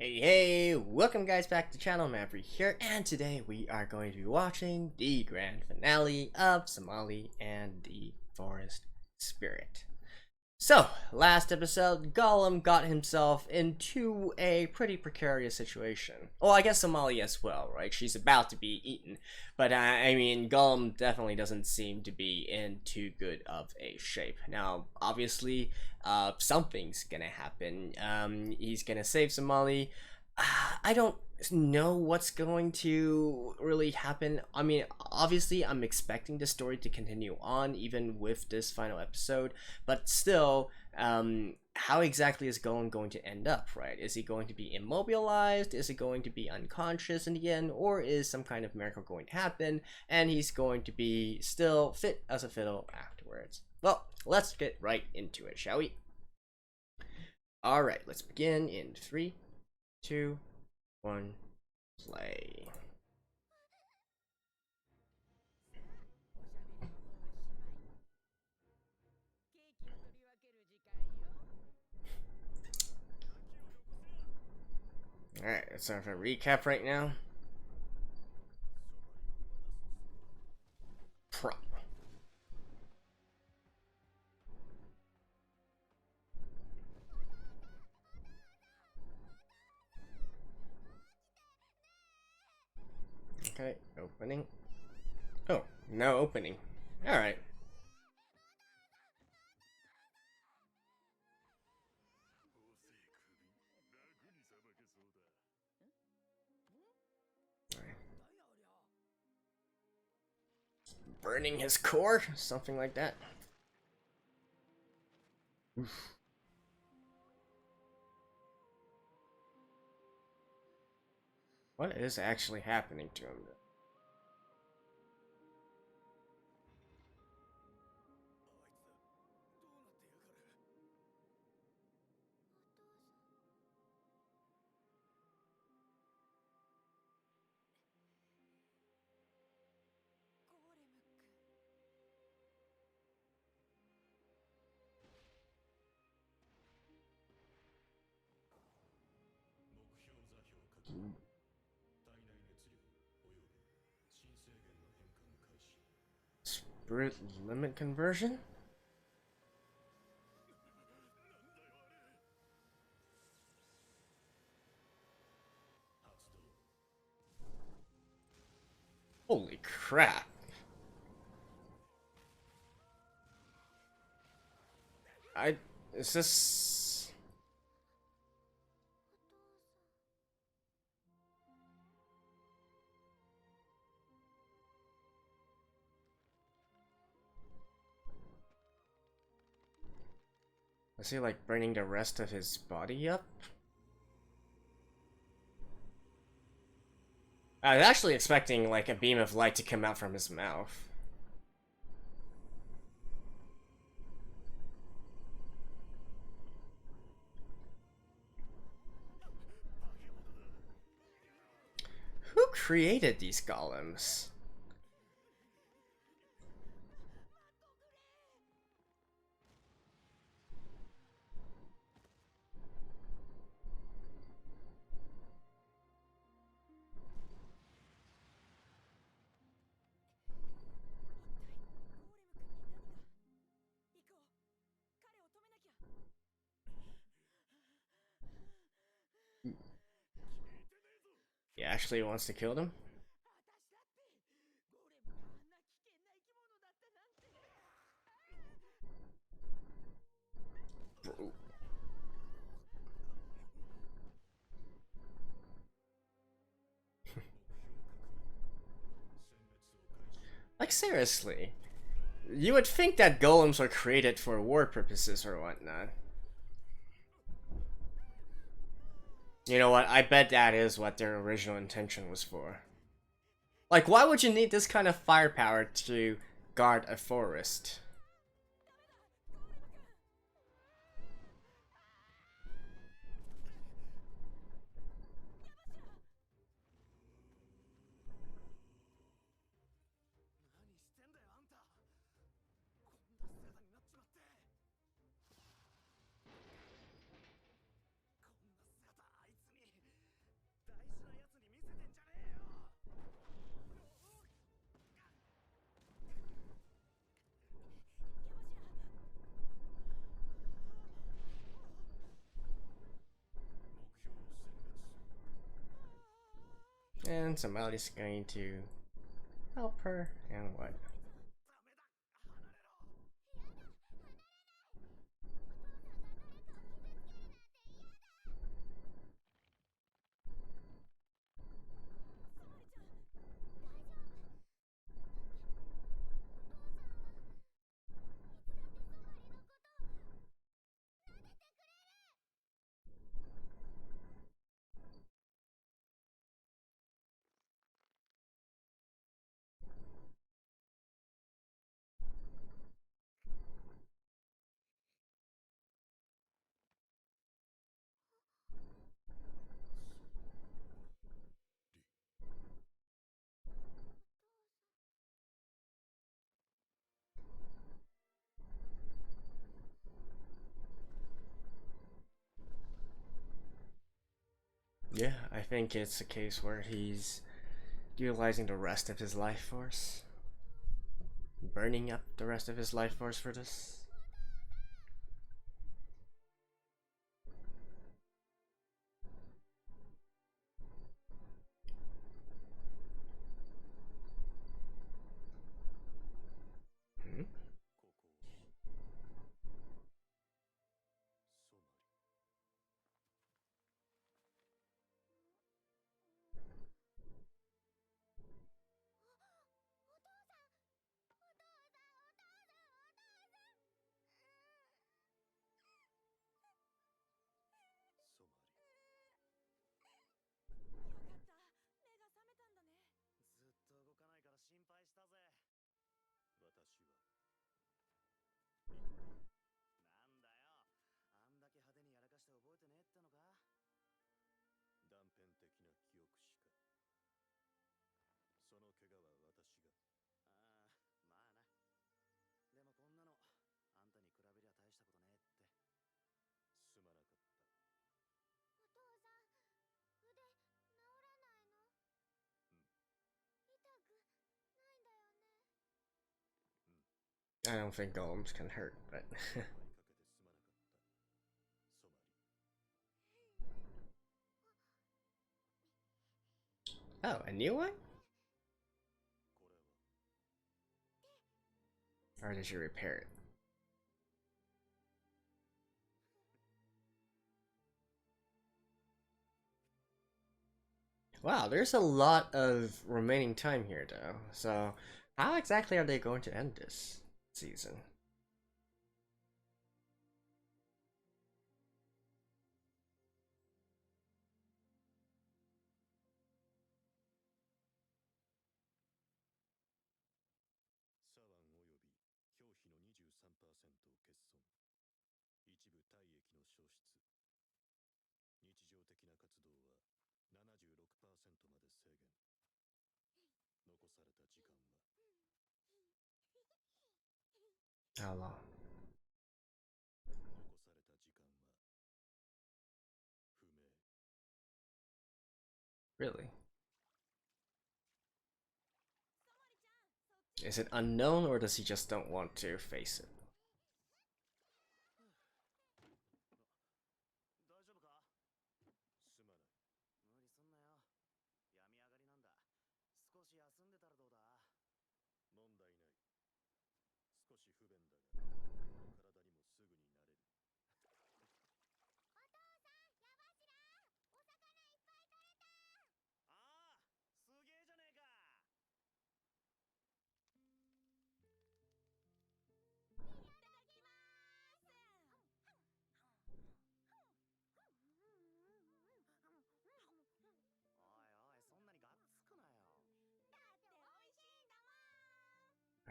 Hey, welcome guys back to the channel. Maverick here, and today we are going to be watching the grand finale of Somali and the Forest Spirit. So, last episode, Golem got himself into a pretty precarious situation. Well, I guess Somali as well, right? She's about to be eaten. But, I mean, Golem definitely doesn't seem to be in too good of a shape. Now, obviously, something's gonna happen. He's gonna save Somali. I don't know what's going to really happen. I mean, obviously, I'm expecting the story to continue on even with this final episode, but still, how exactly is Golem going to end up, right? Is he going to be immobilized? Is he going to be unconscious in the end? Or is some kind of miracle going to happen and he's going to be still fit as a fiddle afterwards? Well, let's get right into it, shall we? Alright, let's begin in 3, 2, 1, play. Alright, let's start with a recap right now. Prop. Okay, opening. Oh, no opening. Alright. Burning his core? Something like that. Oof. What is actually happening to him? Spirit limit conversion? Holy crap. Is this... Is he like burning the rest of his body up? I was actually expecting like a beam of light to come out from his mouth. Who created these golems? He actually wants to kill them? Bro. Like seriously. You would think that golems were created for war purposes or whatnot. You know what? I bet that is what their original intention was for. Like, why would you need this kind of firepower to guard a forest? And Somali's going to help her, and what? Yeah, I think it's a case where he's utilizing the rest of his life force. Burning up the rest of his life force for this. Hmm? I don't think golems can hurt, but oh, a new one? Or did you repair it? Wow, there's a lot of remaining time here though. So, how exactly are they going to end this season? How long? Really? Is it unknown, or does he just don't want to face it?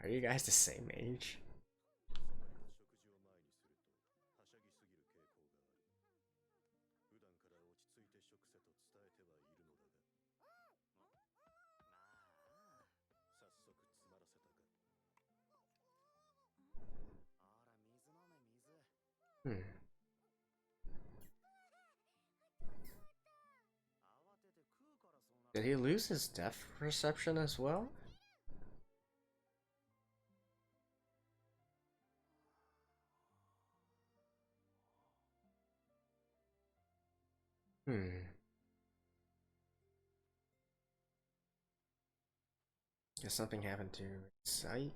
Are you guys the same age? Hmm. Did he lose his depth perception as well? Hmm. Does something happen to its sight?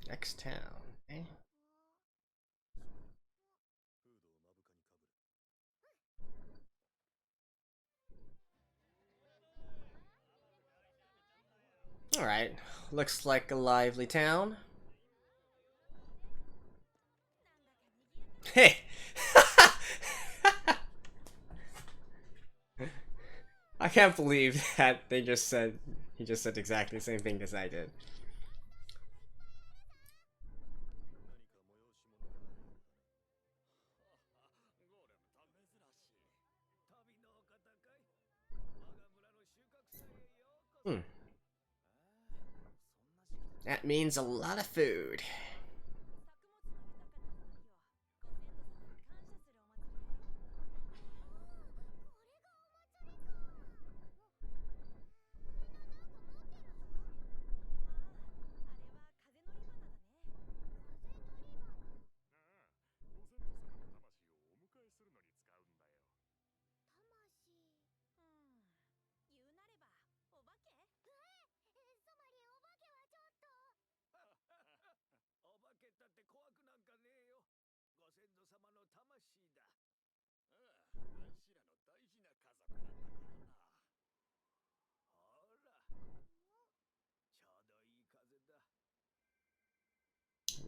？X Town, eh? Alright, looks like a lively town. Hey! I can't believe that he just said exactly the same thing as I did. That means a lot of food.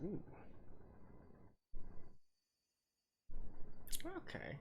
Ooh. Okay.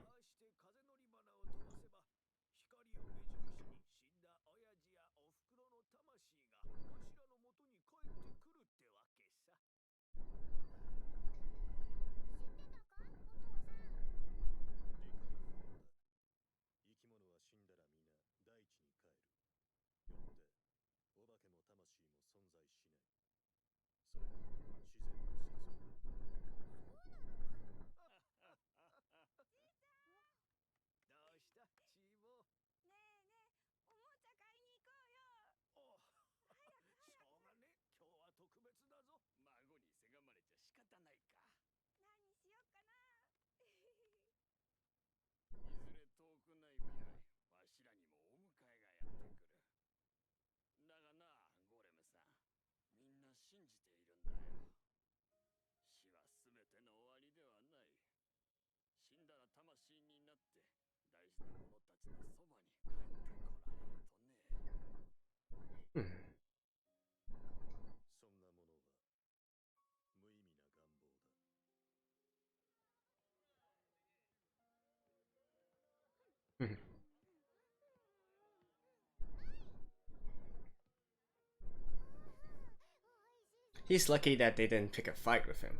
He's lucky that they didn't pick a fight with him.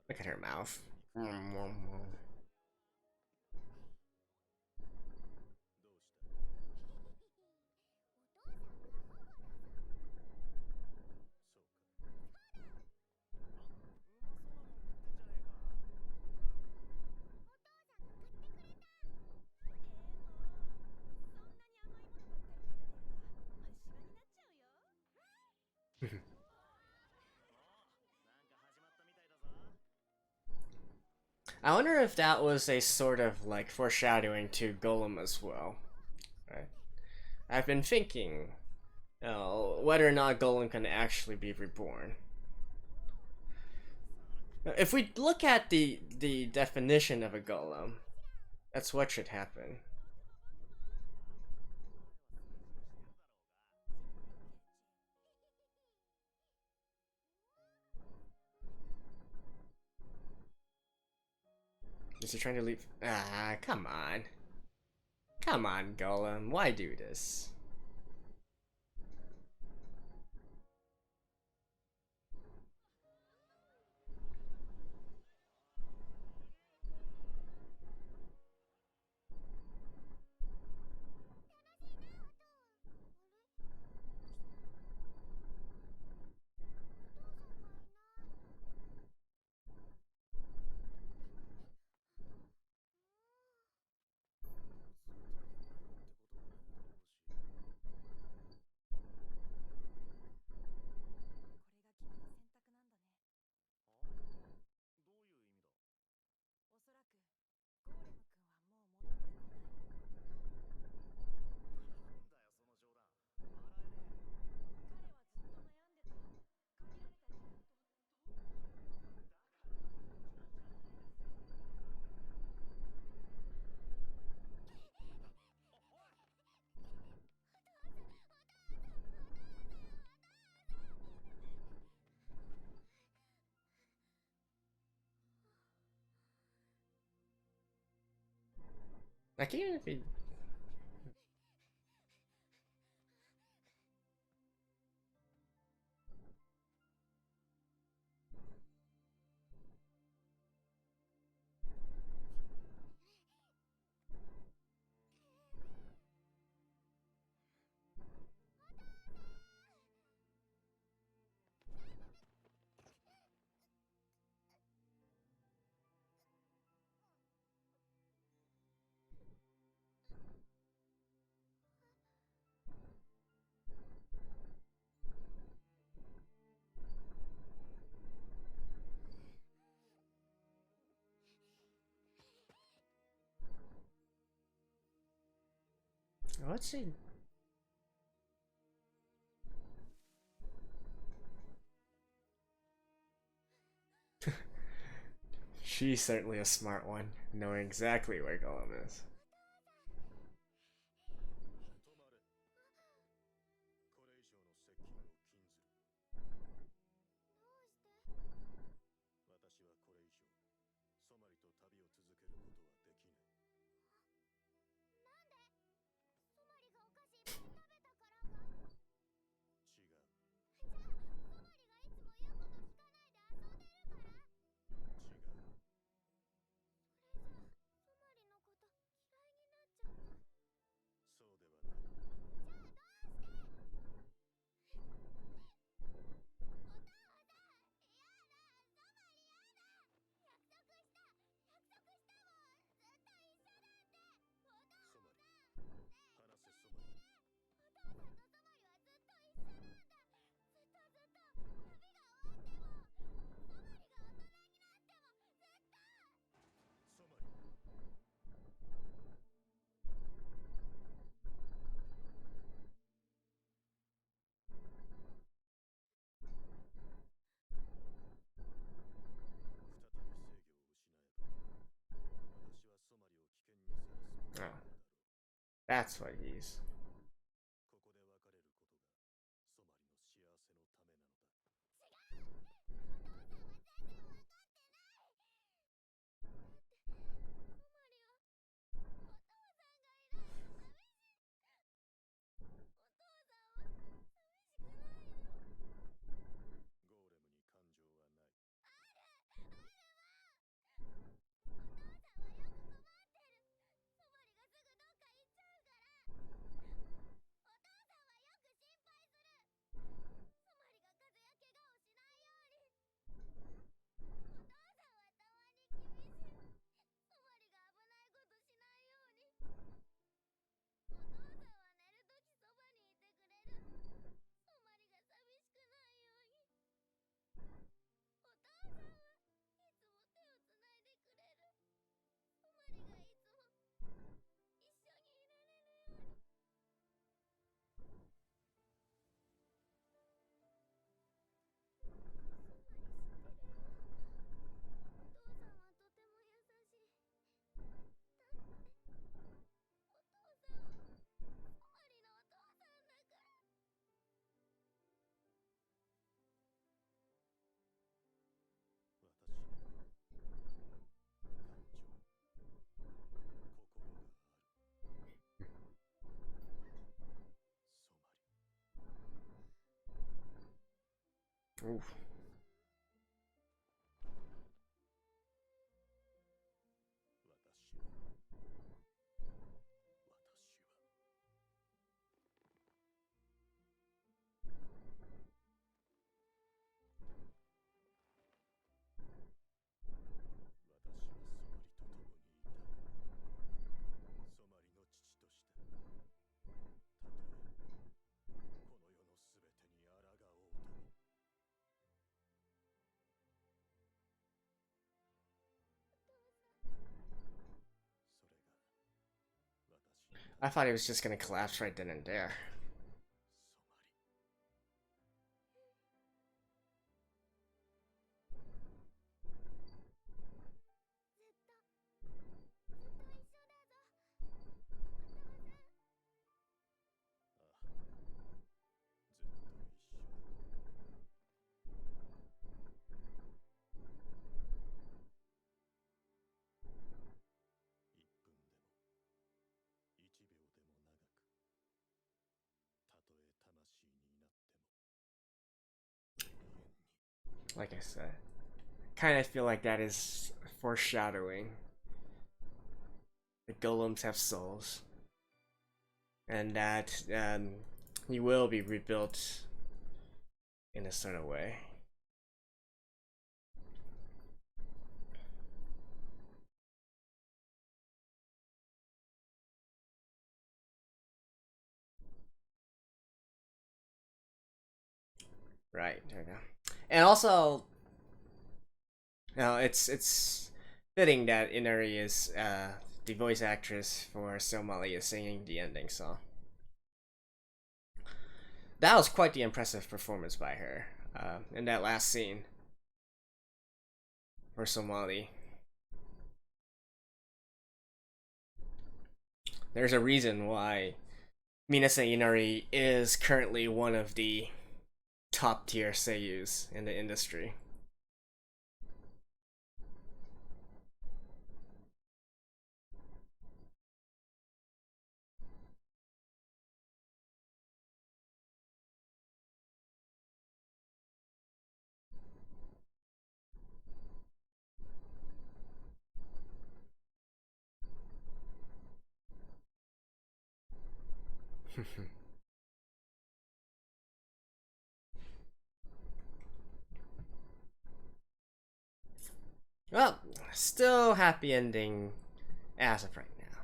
Look at her mouth. I wonder if that was a sort of like foreshadowing to Golem as well. Right? I've been thinking whether or not Golem can actually be reborn. If we look at the definition of a Golem, that's what should happen. Is he trying to leave? Ah, come on. Come on, Golem. Why do this? Like even if he what's he? She's certainly a smart one, knowing exactly where Golem is. Oh, that's what he's. Ooh. I thought he was just gonna collapse right then and there. Like I said, kind of feel like that is foreshadowing. The golems have souls, and that he will be rebuilt in a certain way. Right, there we go. And also, it's fitting that Inari is the voice actress for Somali is singing the ending song. That was quite the impressive performance by her in that last scene for Somali. There's a reason why Minase Inari is currently one of the top tier seiyus in the industry. Well, still happy ending as of right now.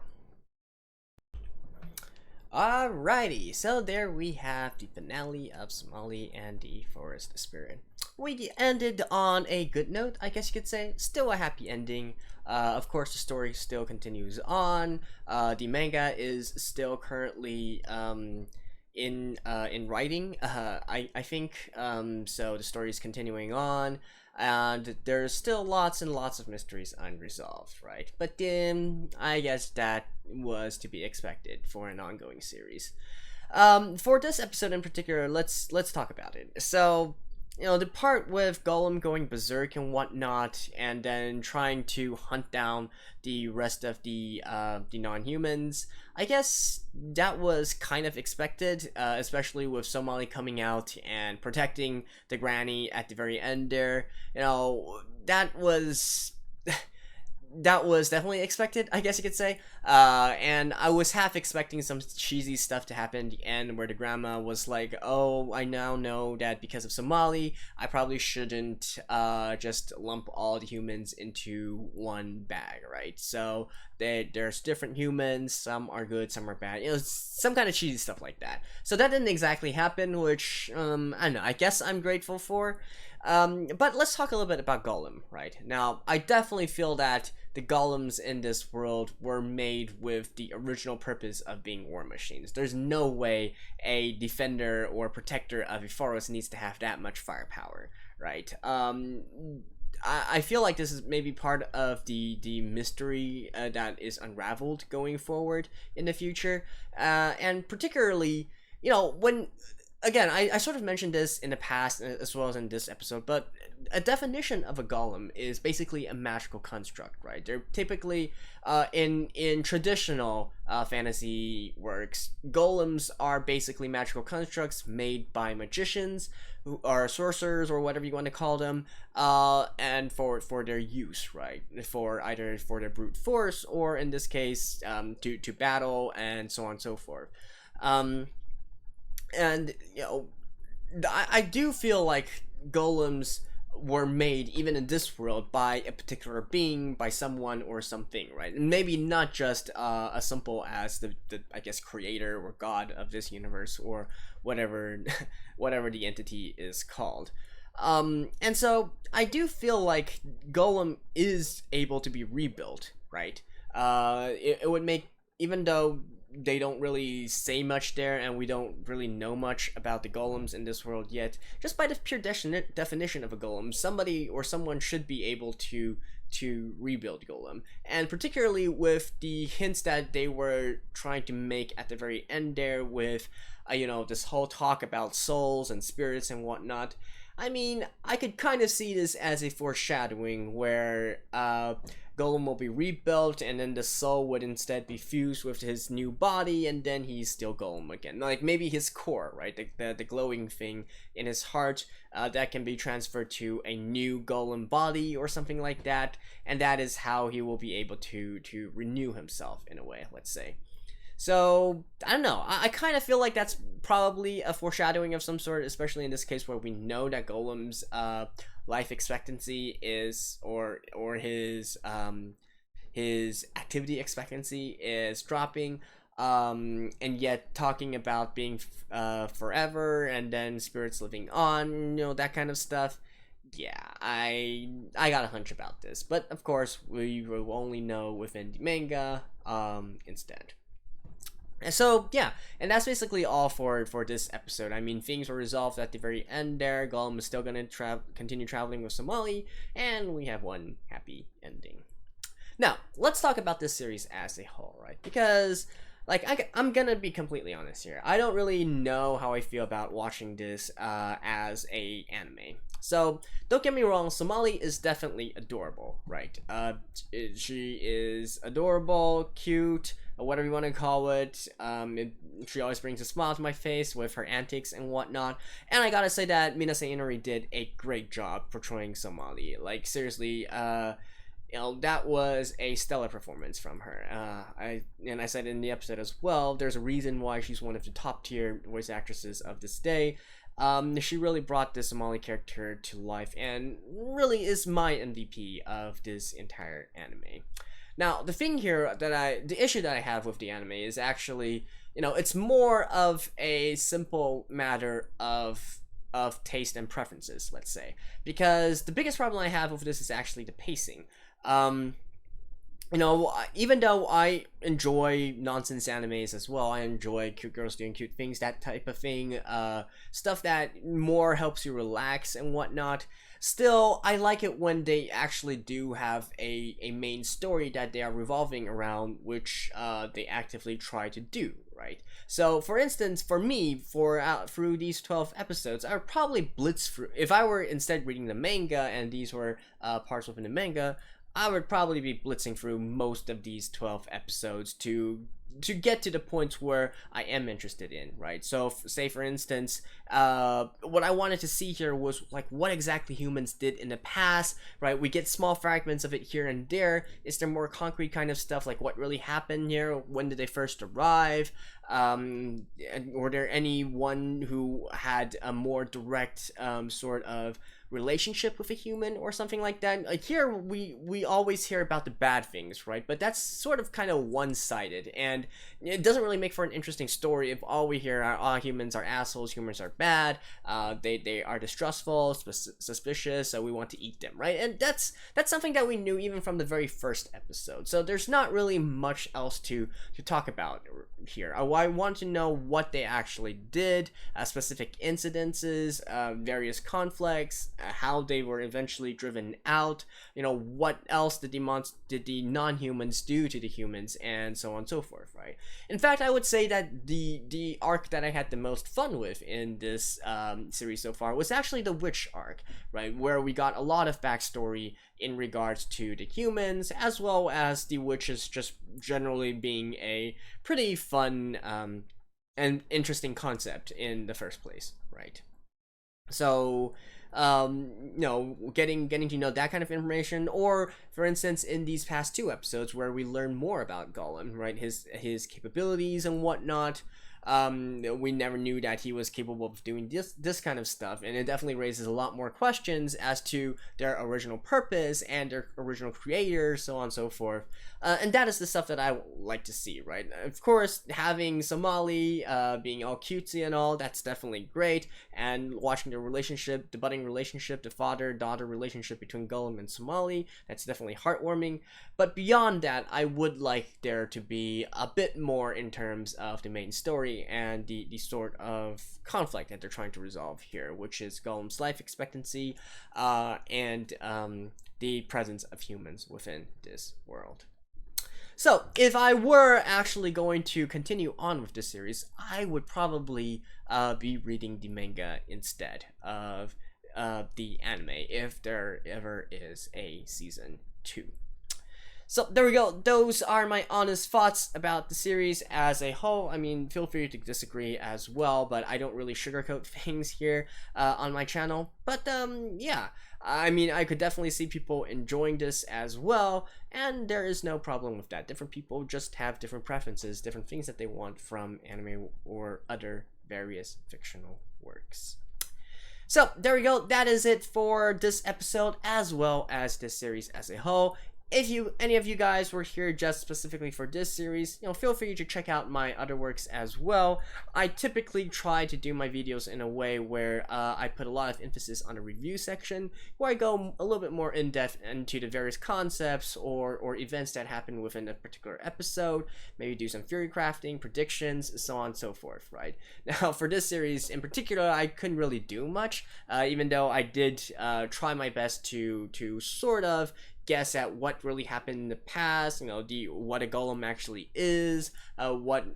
Alrighty, so there we have the finale of Somali and the Forest Spirit. We ended on a good note, I guess you could say. Still a happy ending. Of course, the story still continues on. The manga is still currently in writing. I think so. The story is continuing on, and there's still lots and lots of mysteries unresolved, right? But I guess that was to be expected for an ongoing series. For this episode in particular, let's talk about it. So, the part with Golem going berserk and whatnot, and then trying to hunt down the rest of the non-humans, I guess that was kind of expected, especially with Somali coming out and protecting the granny at the very end there. That was that was definitely expected, I guess you could say. And I was half expecting some cheesy stuff to happen at the end where the grandma was like, oh, I now know that because of Somali, I probably shouldn't just lump all the humans into one bag, right? So there's different humans, some are good, some are bad. Some kind of cheesy stuff like that. So that didn't exactly happen, which, I don't know, I guess I'm grateful for. But let's talk a little bit about Golem, right? Now, I definitely feel that the golems in this world were made with the original purpose of being war machines. There's no way a defender or protector of a forest needs to have that much firepower, right? I feel like this is maybe part of the mystery that is unraveled going forward in the future, and particularly, when again, I sort of mentioned this in the past as well as in this episode, but a definition of a golem is basically a magical construct, right? They're typically in traditional fantasy works, golems are basically magical constructs made by magicians who are sorcerers or whatever you want to call them, and for their use, right? For either for their brute force or in this case to battle and so on and so forth. And I do feel like golems were made even in this world by a particular being, by someone or something, right? And maybe not just as simple as the I guess creator or god of this universe or whatever whatever the entity is called. And so I do feel like Golem is able to be rebuilt, right? It would make, even though they don't really say much there and we don't really know much about the golems in this world yet, just by the pure definition of a golem, somebody or someone should be able to rebuild Golem. And particularly with the hints that they were trying to make at the very end there with this whole talk about souls and spirits and whatnot. I mean, I could kind of see this as a foreshadowing where Golem will be rebuilt and then the soul would instead be fused with his new body and then he's still Golem again. Like maybe his core, right? The glowing thing in his heart that can be transferred to a new Golem body or something like that. And that is how he will be able to renew himself in a way, let's say. So, I don't know, I kind of feel like that's probably a foreshadowing of some sort, especially in this case where we know that Golem's life expectancy is, or his activity expectancy is dropping, and yet talking about being forever and then spirits living on, that kind of stuff. Yeah, I got a hunch about this, but of course we will only know within the manga instead. And so yeah, and that's basically all for this episode. I mean, things were resolved at the very end there. Golem is still gonna continue traveling with Somali, and we have one happy ending. Now, let's talk about this series as a whole, right? Because, like, I'm gonna be completely honest here. I don't really know how I feel about watching this as a anime. So, don't get me wrong, Somali is definitely adorable, right? She is adorable, cute, or whatever you want to call it. She always brings a smile to my face with her antics and whatnot. And I gotta say that Minase Inori did a great job portraying Somali. Like, seriously, that was a stellar performance from her. I said in the episode as well, there's a reason why she's one of the top tier voice actresses of this day. She really brought this Somali character to life and really is my MVP of this entire anime. Now, the thing here the issue that I have with the anime is actually, it's more of a simple matter of taste and preferences, let's say. Because the biggest problem I have with this is actually the pacing. Even though I enjoy nonsense animes as well, I enjoy cute girls doing cute things, that type of thing, stuff that more helps you relax and whatnot. Still, I like it when they actually do have a main story that they are revolving around, which they actively try to do, right? So, for instance, for me, through these 12 episodes, I would probably blitz through. If I were instead reading the manga and these were parts within the manga, I would probably be blitzing through most of these 12 episodes to get to the points where I am interested in, right? So, say for instance, what I wanted to see here was like what exactly humans did in the past, right? We get small fragments of it here and there. Is there more concrete kind of stuff, like what really happened here? When did they first arrive? And were there anyone who had a more direct sort of relationship with a human or something like that? Like here we always hear about the bad things, right? But that's sort of kind of one-sided, and it doesn't really make for an interesting story if all we hear are humans are assholes, humans are bad, they are distrustful, suspicious, so we want to eat them, right? And that's something that we knew even from the very first episode. So there's not really much else to talk about here. I want to know what they actually did, specific incidences, various conflicts, how they were eventually driven out, what else did the non-humans do to the humans, and so on and so forth, right? In fact, I would say that the arc that I had the most fun with in this series so far was actually the witch arc, right, where we got a lot of backstory in regards to the humans, as well as the witches just generally being a pretty fun and interesting concept in the first place, right? So getting to know that kind of information, or for instance in these past 2 episodes where we learn more about Golem, right, his capabilities and whatnot. We never knew that he was capable of doing this kind of stuff, and it definitely raises a lot more questions as to their original purpose and their original creator, so on and so forth. And that is the stuff that I like to see, right? Of course, having Somali being all cutesy and all, that's definitely great, and watching the relationship, the budding relationship, the father-daughter relationship between Golem and Somali, that's definitely heartwarming. But beyond that, I would like there to be a bit more in terms of the main story and the sort of conflict that they're trying to resolve here, which is Golem's life expectancy and the presence of humans within this world. So if I were actually going to continue on with this series, I would probably be reading the manga instead of the anime, if there ever is a season 2. So there we go. Those are my honest thoughts about the series as a whole. I mean, feel free to disagree as well, but I don't really sugarcoat things here on my channel. But yeah, I mean, I could definitely see people enjoying this as well, and there is no problem with that. Different people just have different preferences, different things that they want from anime or other various fictional works. So there we go. That is it for this episode as well as this series as a whole. If any of you guys were here just specifically for this series, feel free to check out my other works as well. I typically try to do my videos in a way where I put a lot of emphasis on a review section, where I go a little bit more in depth into the various concepts or events that happen within a particular episode. Maybe do some theory crafting, predictions, so on and so forth, right? Now, for this series in particular, I couldn't really do much, even though I did try my best to sort of guess at what really happened in the past, what a golem actually is, what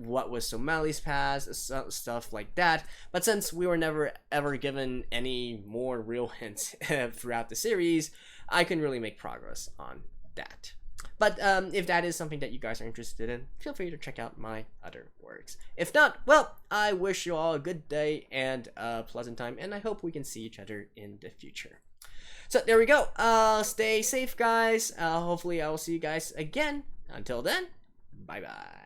was Somali's past, stuff like that. But since we were never ever given any more real hints throughout the series, I couldn't really make progress on that. But if that is something that you guys are interested in, feel free to check out my other works. If not, well, I wish you all a good day and a pleasant time, and I hope we can see each other in the future. So there we go. Stay safe, guys. Hopefully I will see you guys again. Until then, bye bye.